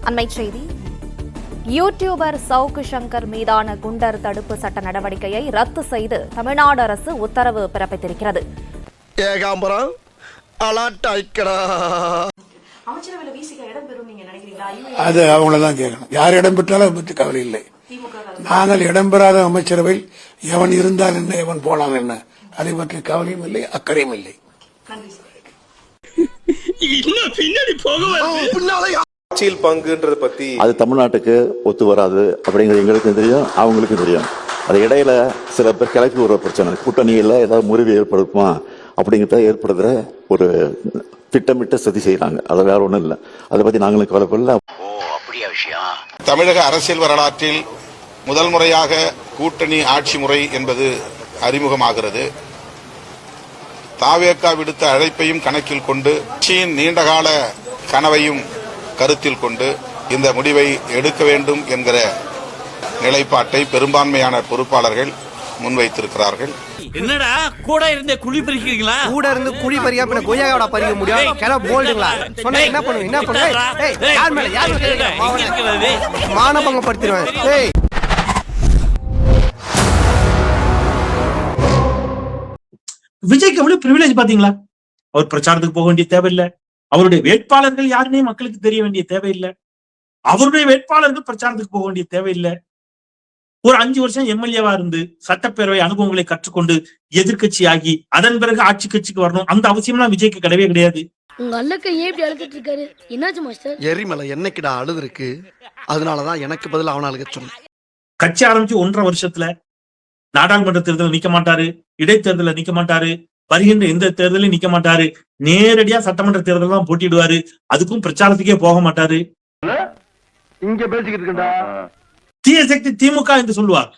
அண்மைச் செய்தி. யூடியூபர் சவுக்கு சங்கர் மீதான குண்டர் தடுப்பு சட்ட நடவடிக்கையை ரத்து செய்து தமிழ்நாடு அரசு உத்தரவு பிறப்பித்திருக்கிறது. ஏகாம்பரம் அது அவங்களதான் கேட்கணும். யார் இடம் பெற்றாலும் பற்றி கவலை இல்லை. நாங்கள் இடம்பெறாத அமைச்சரவையில் எவன் இருந்தால் என்ன, எவன் போனால் என்ன, அதை பற்றி கவலையும் இல்லை, அக்கறையும் இல்லை. ஆட்சியில் பங்குன்றத பத்தி அது தமிழ்நாட்டுக்கு ஒத்து வராது அப்படிங்கிறது எங்களுக்கும் தெரியும், அவங்களுக்கும் தெரியும். அது இடையில சில பேர் கிளப்பி ஒரு பிரச்சனை, கூட்டணியில் ஏதாவது முறிவு ஏற்படுத்துமா அப்படிங்கிறத ஏற்படுத்துற ஒரு திட்டமிட்ட சதி செய்யறாங்க. அது வேற ஒண்ணும் இல்லை. அதை பத்தி நாங்களும் கவலைப்படல. தமிழக அரசியல் வரலாற்றில் முதல் முறையாக கூட்டணி ஆட்சி முறை என்பது அறிமுகமாகிறது. தாவேகா விடுத்த அழைப்பையும் கணக்கில் கொண்டு கட்சியின் நீண்டகால கனவையும் கருத்தில் கொண்டு இந்த முடிவை எடுக்க வேண்டும் என்கிற நிலைப்பாட்டை பெரும்பான்மையான பொறுப்பாளர்கள் முன்வைத்திருக்கிறார்கள். என்னடா கூட இருந்து குழி பறிக்கிறீங்களா? கூட இருந்து குழி பறியா பின்ன கொய்யாவோட பறிக்க முடியும். கிளா போல்டுங்களா சொன்னா என்ன பண்ணுவீங்க? என்ன பண்ணுவீங்க? யார் மேல யார் மானபங்க படுத்திடுவேன். விஜய்க்கு எவ்வளவு பிரிவிலேஜ் பாத்தீங்களா? அவர் பிரச்சாரத்துக்கு போக வேண்டிய தேவையில்லை. அவருடைய வேட்பாளர்கள் யாருன்னே மக்களுக்கு தெரிய வேண்டிய தேவையில்லை. அவருடைய வேட்பாளர்கள் பிரச்சாரத்துக்கு போக வேண்டிய தேவையில்லை. ஒரு 5 வருஷம் எம்எல்ஏவா இருந்து சட்டப்பேரவை அனுபவங்களை கற்றுக்கொண்டு எதிர்கட்சி ஆகி அதன் பிறகு ஆட்சி கட்சிக்கு வரணும், அந்த அவசியம்லாம் விஜய்க்கு கிடையவே கிடையாது. உங்க அல்லக்க ஏன் இப்படி அழுதுட்டு இருக்காரு? என்னாச்சு மாஸ்டர்? எரிமலை என்னைக்குடா அழுது இருக்கு, அதனாலதான் எனக்கு பதில் அவன அழுக சொன்னேன். கட்சி ஆரம்பிச்சு 1.5 வருஷத்துல நாடாளுமன்ற தேர்தலில் நிக்க மாட்டாரு, இடைத்தேர்தலில் நிக்க மாட்டாரு, வருகின்ற எந்த தேர்தலையும் நிக்க மாட்டாரு, நேரடியா சட்டமன்ற தேர்தல் தான் போட்டிடுவாரு. அதுக்கும் பிரச்சாரத்துக்கே போக மாட்டாரு. இங்க பேசிக்கிட்டு இருக்கா தீய சக்தி திமுக என்று சொல்லுவார்.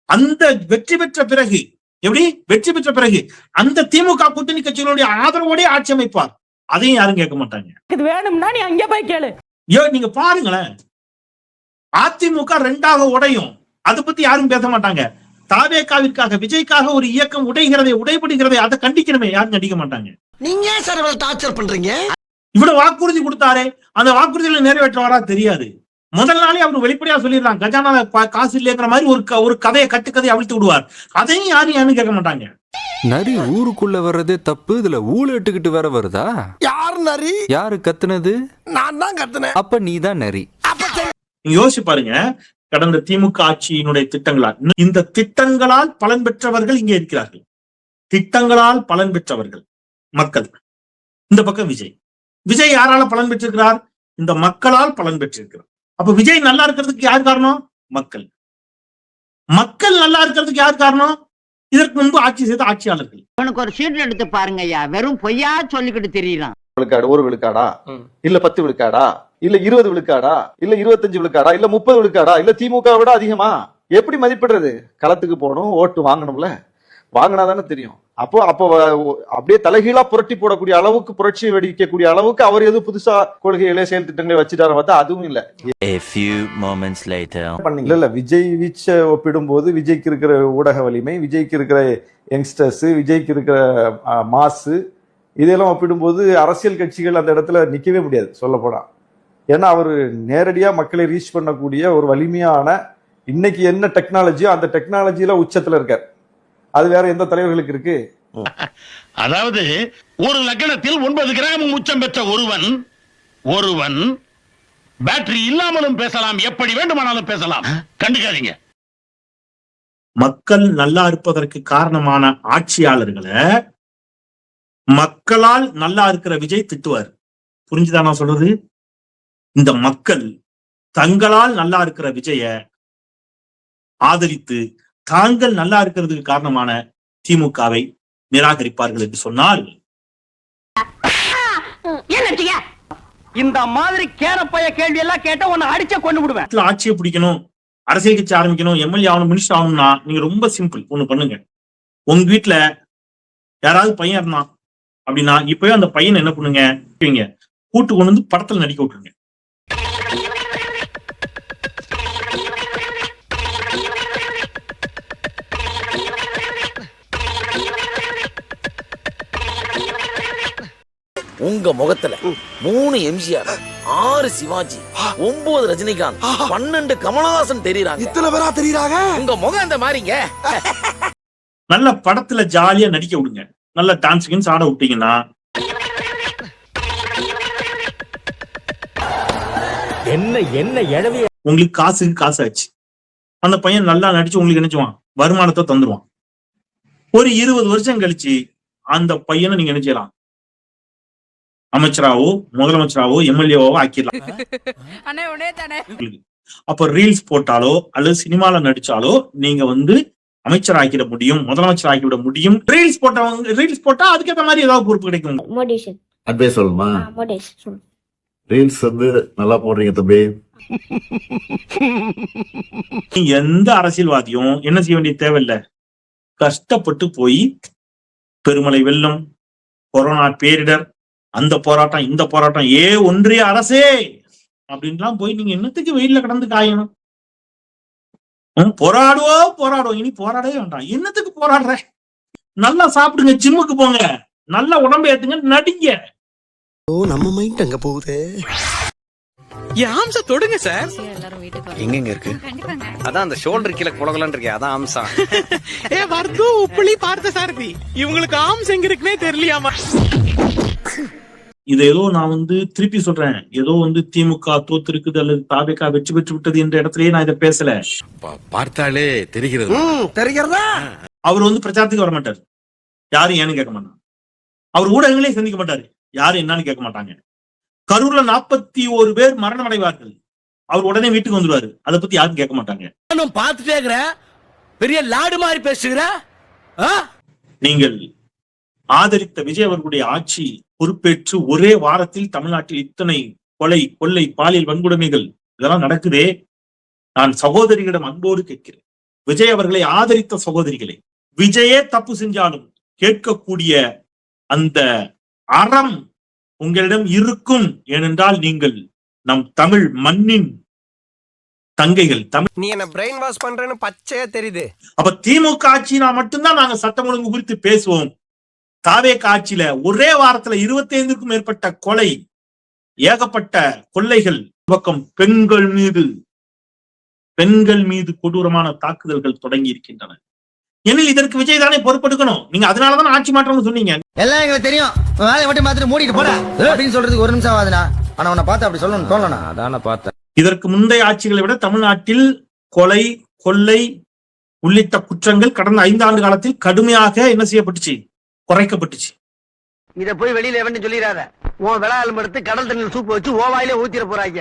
அந்த வெற்றி பெற்ற பிறகு எப்படி வெற்றி பெற்ற பிறகு அந்த திமுக கூட்டணி கட்சிகளுடைய ஆதரவோட ஆட்சி அமைப்பார். அதையும் யாரும் கேட்க மாட்டாங்க. இது வேணும்னா நீ அங்கே போய் கேளு. நீங்க பாருங்களேன், அதிமுக 2ஆக உடையும், அதை பத்தி யாரும் பேச மாட்டாங்க. தாவேகாவிற்காக விஜய்க்காக ஒரு இயக்கம் உடைபடுகிறதை அதை கண்டிக்கணுமே, யாரும் கண்டிக்க மாட்டாங்க. நீங்க சார் டார்ச்சர் பண்றீங்க. இவ்வளவு வாக்குறுதி கொடுத்தாரே, அந்த வாக்குறுதிகளை நிறைவேற்றுவாரா தெரியாது. முதல் நாளே அவர் வெளிப்படையா சொல்லிடுறாங்க, கஜானால காசு இல்லைங்கிற மாதிரி ஒரு கதையை கட்டுக்கதையை அவிழ்த்து விடுவார். அதையும் யாரும் கேட்க மாட்டாங்க. நரி ஊருக்குள்ள வர்றதே தப்பு, இதுல ஊழட்டுக்கிட்டு வேற வருதா? யார் நரி? யாரு கத்துனது? நான் தான் கத்துனேன். அப்ப நீ தான் நரி. நீங்க யோசிச்சு பாருங்க, கடந்த திமுக ஆட்சியினுடைய திட்டங்களால், இந்த திட்டங்களால் பலன் பெற்றவர்கள் இங்கே இருக்கிறார்கள். திட்டங்களால் பலன் பெற்றவர்கள் மக்கள். இந்த பக்கம் விஜய் யாரால பலன் பெற்றிருக்கிறார்? இந்த மக்களால் பலன் பெற்றிருக்கிறார். அப்ப விஜய் நல்லா இருக்கிறதுக்கு யார் காரணம்? மக்கள். மக்கள் நல்லா இருக்கிறதுக்கு யார் காரணம்? இதற்கு முன்பு ஆட்சி செய்த ஆட்சியாளர்கள். உனக்கு ஒரு சீட் எடுத்து பாருங்க ஐயா, வெறும் பொய்யா சொல்லிக்கிட்டு தெரியலாம். விழுக்காடு, 1 விழுக்காடா, இல்ல 10 விழுக்காடா, இல்ல 20 விழுக்காடா, இல்ல 25 விழுக்காடா, இல்ல 30 விழுக்காடா, இல்ல திமுக விட அதிகமா? எப்படி மதிப்பிடுறது? களத்துக்கு போகணும், ஓட்டு வாங்கணும்ல. வாங்கினாதானே தெரியும். அப்போ அப்படியே தலைகீழா புரட்டி போடக்கூடிய அளவுக்கு, புரட்சி வெடிக்கக்கூடிய அளவுக்கு அவர் எது புதுசா கொள்கைகளை செயல் திட்டங்களை வச்சுட்டாரு பார்த்தா அதுவும் இல்ல. இல்ல விஜய் வீச்ச ஒப்பிடும்போது விஜய்க்கு இருக்கிற ஊடக வலிமை, விஜய்க்கு இருக்கிற யங்ஸ்டர்ஸ், விஜய்க்கு இருக்கிற மாசு, இதெல்லாம் ஒப்பிடும்போது அரசியல் கட்சிகள் அந்த இடத்துல நிக்கவே முடியாது சொல்ல போனா. ஏன்னா அவர் நேரடியா மக்களை ரீச் பண்ணக்கூடிய ஒரு வலிமையான, இன்னைக்கு என்ன டெக்னாலஜியோ அந்த டெக்னாலஜியில உச்சத்துல இருக்கார். அது வேற எந்த தலைவர்களுக்கு இருக்கு? அதாவது ஒரு லக்னத்தில் 9 கிராம் உச்சம் பெற்ற ஒருவன் பேட்டரி இல்லாமலும் பேசலாம், எப்படி வேண்டுமானாலும் பேசலாம். கண்டுக்காதீங்க. மக்கள் நல்லா இருப்பதற்கு காரணமான ஆட்சியாளர்களை மக்களால் நல்லா இருக்கிற விஜய் திட்டுவார். புரிஞ்சுதான் நான் சொல்றது? இந்த மக்கள் தங்களால் நல்லா இருக்கிற விஜய ஆதரித்து தாங்கள் நல்லா இருக்கிறதுக்கு காரணமான திமுகவை நிராகரிப்பார்கள் என்று சொன்னால், இந்த மாதிரி கேரப்பைய கேள்வி எல்லாம் கேட்டா உன்னை அடிச்ச கொண்டு விடுவேன். ஆட்சியை பிடிக்கணும், அரசியல் கட்சி ஆரம்பிக்கணும், எம்எல்ஏ ஆகணும், மினிஸ்டர் ஆகணும்னா நீங்க ரொம்ப சிம்பிள் ஒண்ணு பண்ணுங்க. உங்க வீட்டுல யாராவது பையன் இருந்தான் அப்படின்னா இப்பவே அந்த பையன் என்ன பண்ணுங்க, கூட்டு கொண்டு வந்து படத்துல நடிக்க விட்டுருங்க. உங்க உங்க முகத்துல 3 எம்ஜிஆர், 6 சிவாஜி, 9 ரஜினிகாந்த், 12 கமலஹாசன் தெரியுறாங்க. இத்தனை பேரா தெரியுறாங்க? உங்க முகம் அந்த மாதிரிங்க. நல்ல படத்துல ஜாலியா நடிக்க விடுங்க, நல்ல டான்ஸ் ஆட விட்டீங்கன்னா என்ன எழவி உங்களுக்கு காசு ஆச்சு. அந்த பையன் நல்லா நடிச்சு உங்களுக்கு நினைச்சுவான், வருமானத்தை தந்துருவான். ஒரு 20 வருஷம் கழிச்சு அந்த பையனை நீங்க நினைச்சலாம் அமைச்சராவோ முதலமைச்சராவோ எம்எல்ஏவோ ஆக்கிடலாம். அப்ப ரீல்ஸ் போட்டாலோ அல்லது சினிமால நடிச்சாலோ நீங்க அமைச்சர் ஆக்கிட முடியும், முதலமைச்சர் ஆக்கிவிட முடியும். ரீல்ஸ் போட்டா அதுக்கேற்ற மாதிரி ஏதாவது பொறுப்பு கிடைக்கும். அட்வைஸ் சொல்லுமா? ரீல்ஸ் நல்லா போடுறீங்க தம்பி. எந்த அரசியல்வாதியும் என்ன செய்ய வேண்டிய தேவையில்லை, கஷ்டப்பட்டு போய் பெருமழை வெள்ளம், கொரோனா பேரிடர், அந்த போராட்டம் இந்த போராட்டம், ஒன்றிய அரசே அப்படின்லாம் போய் நீங்க என்னத்துக்கு வெயில்ல கடந்து காயணும்? போராடுவோம் இனி போராடவே வேண்டாம். என்னத்துக்கு போராடுற? நல்லா சாப்பிடுங்க, ஜிம்முக்கு போங்க, நல்லா உடம்பு ஏத்துங்க, நடிங்க. நம்ம மைண்ட் அங்க போகுது. ஆம்சா தொடுங்க சார். எங்க இருக்கு? அதான் அந்த ஷோல்டர் கீழ குலகலன்னு இருக்கே, அதான் ஆம்சா. வர்து உப்புளி பார்த்த சாரதி, இவங்களுக்கு ஆம்ஸ் எங்க இருக்குன்னே தெரியலையாமா. இது ஏதோ நான் திருப்பி சொல்றேன், ஏதோ திமுக தோத்து இருக்குது அல்லது தாவேகா வெற்றி பெற்று விட்டது என்ற இடத்துலயே நான் இதை பேசல. பார்த்தாலே தெரிகிறதா? அவர் பிரச்சாரத்துக்கு வர மாட்டாரு, யாரும் ஏன்னு கேட்க மாட்டாங்க. அவர் ஊடகங்களே சந்திக்க மாட்டாரு, யாரும் என்னன்னு கேட்க மாட்டாங்க. கரூர்ல 41 பேர் மரணம் அடைவார்கள், அவர் உடனே வீட்டுக்கு வந்துருவாரு, அதை பத்தி யாரும் கேட்க மாட்டாங்க. பாத்துட்டே இருக்கிற பெரிய லாடு மாதிரி பேசுகிற. நீங்கள் ஆதரித்த விஜய் அவர்களுடைய ஆட்சி பொறுப்பேற்று ஒரே வாரத்தில் தமிழ்நாட்டில் இத்தனை கொலை, கொள்ளை, பாலியல் வன்கொடுமைகள் இதெல்லாம் நடக்குதே. நான் சகோதரிகளிடம் அன்போடு கேட்கிறேன், விஜய் அவர்களை ஆதரித்த சகோதரிகளை, விஜயே தப்பு செஞ்சாலும் கேட்கக்கூடிய அந்த அறம் உங்களிடம் இருக்கும். ஏனென்றால் நீங்கள் நம் தமிழ் மண்ணின் தங்கைகள். நீ என்ன பிரெயின் வாஷ் பண்றேன்னு பச்சையா தெரியுது. அப்ப திமுக ஆட்சினா மட்டும்தான் நாங்க சட்டம் ஒழுங்கு குறித்து பேசுவோம். தாவேகா ஆட்சியில ஒரே வாரத்துல 25க்கும் மேற்பட்ட கொலை, ஏகப்பட்ட கொள்ளைகள், பக்கம் பெண்கள் மீது கொடூரமான தாக்குதல்கள் தொடங்கி இருக்கின்றன. எனில் இதற்கு விஜய் தானே பொறுப்பெடுக்கணும். நீங்க அதனாலதான் ஆட்சி மாற்றம்னு சொன்னீங்க. எல்லாம் எங்களுக்கு தெரியும், வேலையை மட்டும் பார்த்துட்டு மூடிட்டு போட அப்படின்னு சொல்றதுக்கு ஒரு நிமிஷம் ஆகுதுனா, ஆனா உன்னை பார்த்து அப்படி சொல்லணும்னு தோணலாம். அதான பார்த்தேன். இதற்கு முந்தைய ஆட்சிகளை விட தமிழ்நாட்டில் கொலை, கொள்ளை உள்ளிட்ட குற்றங்கள் கடந்த 5 ஆண்டு காலத்தில் கடுமையாக என்ன செய்யப்பட்டுச்சு, குறைக்கப்பட்டுச்சு. இத போய் வெளியில எவன்னு சொல்லிடாத. உன் விளையாடும் எடுத்து கடல் தண்ணியில் சூப்பு வச்சு ஓவாயிலே ஊத்திர போறாங்க.